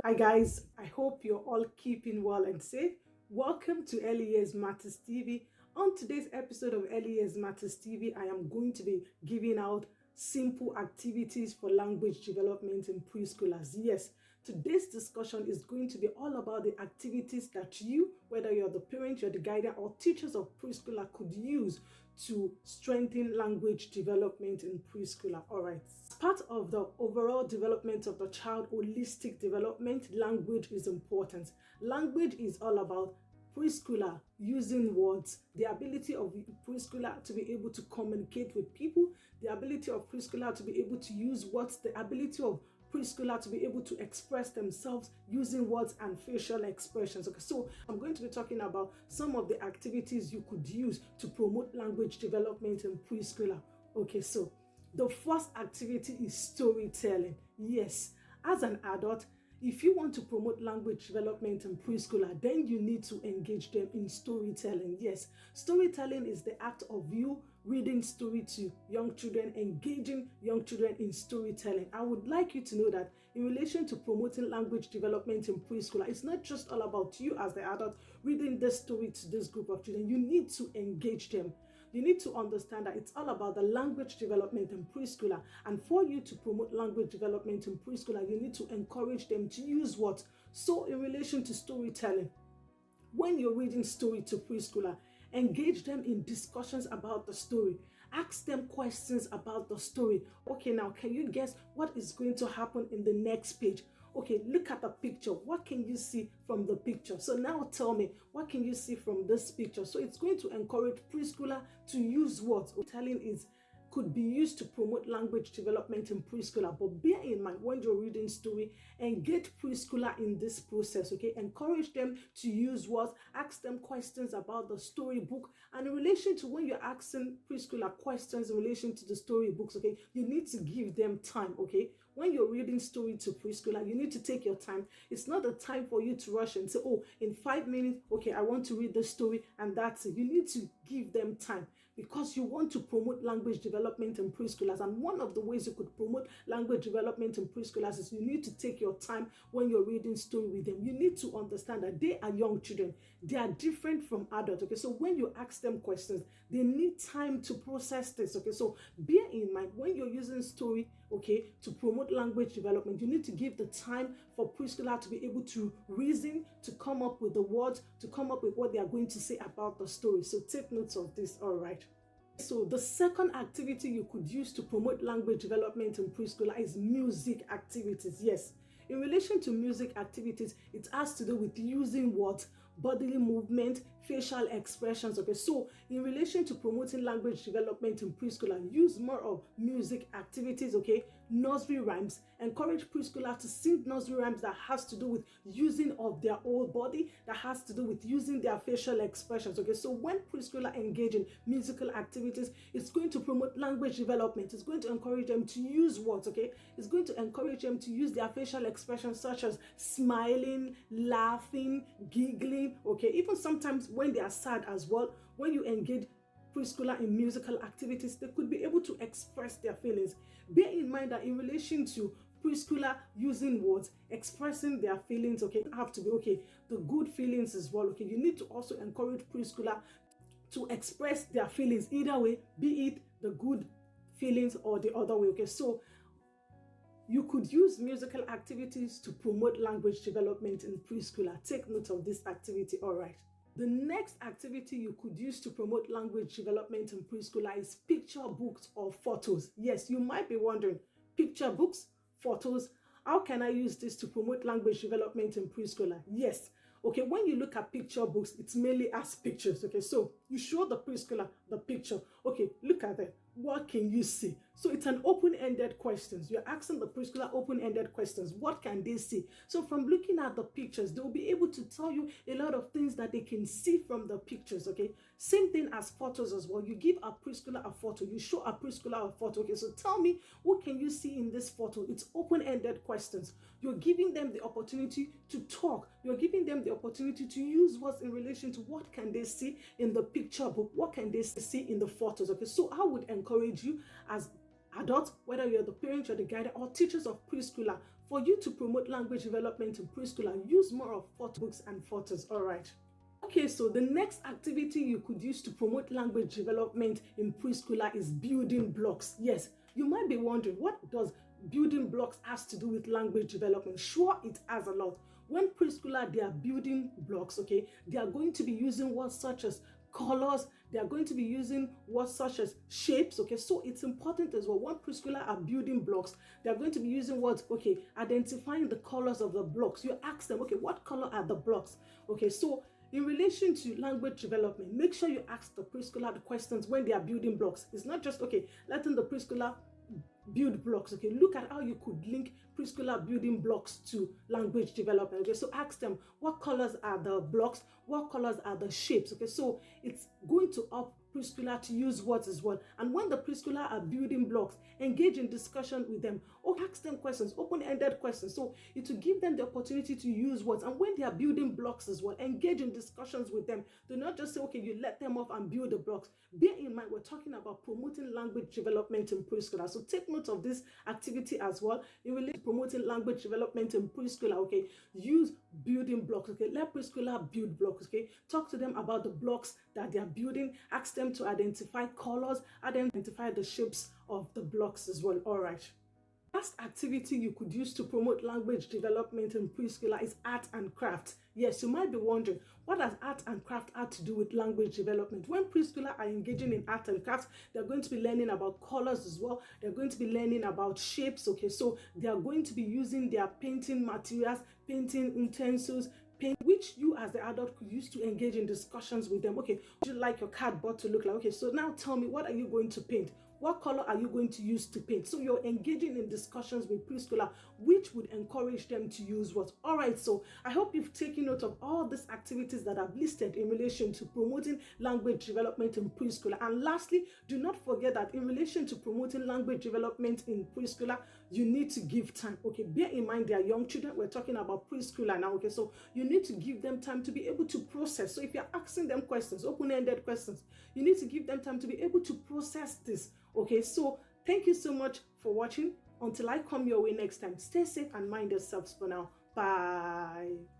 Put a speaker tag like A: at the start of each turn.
A: Hi guys, I hope you're all keeping well and safe. Welcome to Early Years Matters TV. On today's episode of Early Years Matters TV, I am going to be giving out simple activities for language development in preschoolers. Yes, today's discussion is going to be all about the activities that you, whether you're the parent, you're the guardian, or teachers of preschooler could use to strengthen language development in preschooler. All right. As part of the overall development of the child, holistic development, language is important. Language is all about preschooler using words, the ability of preschooler to be able to communicate with people, the ability of preschooler to be able to use words, the ability of preschooler to be able to express themselves using words and facial expressions. Okay, so I'm going to be talking about some of the activities you could use to promote language development in preschooler. Okay, so the first activity is storytelling. Yes, as an adult, if you want to promote language development in preschooler, then you need to engage them in storytelling. Yes, storytelling is the act of you reading story to young children, engaging young children in storytelling. I would like you to know that in relation to promoting language development in preschooler, it's not just all about you as the adult reading this story to this group of children. You need to engage them. You need to understand that it's all about the language development in preschooler. And for you to promote language development in preschooler, you need to encourage them to use what? So in relation to storytelling, when you're reading story to preschooler, engage them in discussions about the story. Ask them questions about the story. Okay, now can you guess what is going to happen in the next page? Okay, look at the picture. What can you see from the picture? So now tell me, what can you see from this picture? So it's going to encourage preschooler to use what? Telling is could be used to promote language development in preschooler. But bear in mind, when you're reading story, engage preschooler in this process, okay? Encourage them to use words, ask them questions about the storybook. And in relation to when you're asking preschooler questions in relation to the storybooks, okay, you need to give them time, okay? When you're reading story to preschooler, you need to take your time. It's not the time for you to rush and say, oh, in 5 minutes, okay, I want to read the story and that's it. You need to give them time because you want to promote language development in preschoolers. And one of the ways you could promote language development in preschoolers is you need to take your time when you're reading story with them. You need to understand that they are young children. They are different from adults, okay? So when you ask them questions, they need time to process this, okay? So bear in mind, when you're using story, okay, to promote language development, you need to give the time for preschooler to be able to reason, to come up with the words, to come up with what they are going to say about the story. So take notes of this, all right? So the second activity you could use to promote language development in preschooler is music activities. Yes, in relation to music activities, it has to do with using what? Bodily movement, facial expressions. Okay, so in relation to promoting language development in preschooler, use more of music activities, okay? Nursery rhymes. Encourage preschooler to sing nursery rhymes that has to do with using of their whole body, that has to do with using their facial expressions. Okay, so when preschooler engage in musical activities, it's going to promote language development. It's going to encourage them to use words, okay? It's going to encourage them to use their facial expressions such as smiling, laughing, giggling, okay? Even sometimes when they are sad as well, when you engage preschooler in musical activities, they could be able to express their feelings. Bear in mind that in relation to preschooler using words, expressing their feelings, okay, have to be, okay, the good feelings as well, okay? You need to also encourage preschooler to express their feelings either way, be it the good feelings or the other way, okay? So you could use musical activities to promote language development in preschooler. Take note of this activity, all right? The next activity you could use to promote language development in preschooler is picture books or photos. Yes, you might be wondering, picture books, photos, how can I use this to promote language development in preschooler? Yes, okay, when you look at picture books, it's mainly as pictures, okay? So you show the preschooler the picture, okay, look at it. What can you see? So it's an open-ended questions. You're asking the preschooler open-ended questions. What can they see? So from looking at the pictures, they'll be able to tell you a lot of things that they can see from the pictures, okay? Same thing as photos as well. You give a preschooler a photo. You show a preschooler a photo, okay? So tell me, what can you see in this photo? It's open-ended questions. You're giving them the opportunity to talk. You're giving them the opportunity to use words in relation to what can they see in the picture book, what can they see in the photos, okay? So I would encourage you as adults, whether you're the parent, you're the guide, or teachers of preschooler, For you to promote language development in preschooler, use more of photo books and photos. All right. Okay, so the next activity you could use to promote language development in preschooler is building blocks. Yes, you might be wondering, what does building blocks has to do with language development? Sure, it has a lot. When preschooler, they are building blocks, okay, they are going to be using words such as colors, they are going to be using words such as shapes, okay, so it's important as well. When preschooler are building blocks, they are going to be using words, okay, identifying the colors of the blocks. You ask them, okay, what color are the blocks? Okay, so in relation to language development, make sure you ask the preschooler the questions when they are building blocks. It's not just, okay, letting the preschooler build blocks. Okay, look at how you could link preschooler building blocks to language development. Okay, so ask them, what colors are the blocks, what colors are the shapes? Okay, so it's going to help preschooler to use words as well. And when the preschooler are building blocks, engage in discussion with them, or ask them questions, open-ended questions, so it will give them the opportunity to use words. And when they are building blocks as well, engage in discussions with them. Do not just say, okay, you let them off and build the blocks. Bear in mind, we're talking about promoting language development in preschooler, so take note of this activity as well in relation to promoting language development in preschooler. Okay, use building blocks. Okay, let preschooler build blocks. Okay, talk to them about the blocks that they are building, ask them to identify colors, identify the shapes of the blocks as well. All right. Last activity you could use to promote language development in preschooler is art and craft. Yes, you might be wondering, what does art and craft have to do with language development? When preschooler are engaging in art and craft, they're going to be learning about colors as well. They're going to be learning about shapes. Okay, so they are going to be using their painting materials, painting utensils, which you as the adult could use to engage in discussions with them. Okay, would you like your cardboard to look like? Okay, so now tell me, what are you going to paint? What color are you going to use to paint? So you're engaging in discussions with preschooler, which would encourage them to use what? All right, so I hope you've taken note of all these activities that I've listed in relation to promoting language development in preschooler. And lastly, do not forget that in relation to promoting language development in preschooler, you need to give time. Okay, bear in mind they are young children. We're talking about preschooler now. Okay, so you need to give them time to be able to process. So if you're asking them questions, open-ended questions, you need to give them time to be able to process this. Okay, so thank you so much for watching. Until I come your way next time, stay safe and mind yourselves for now. Bye.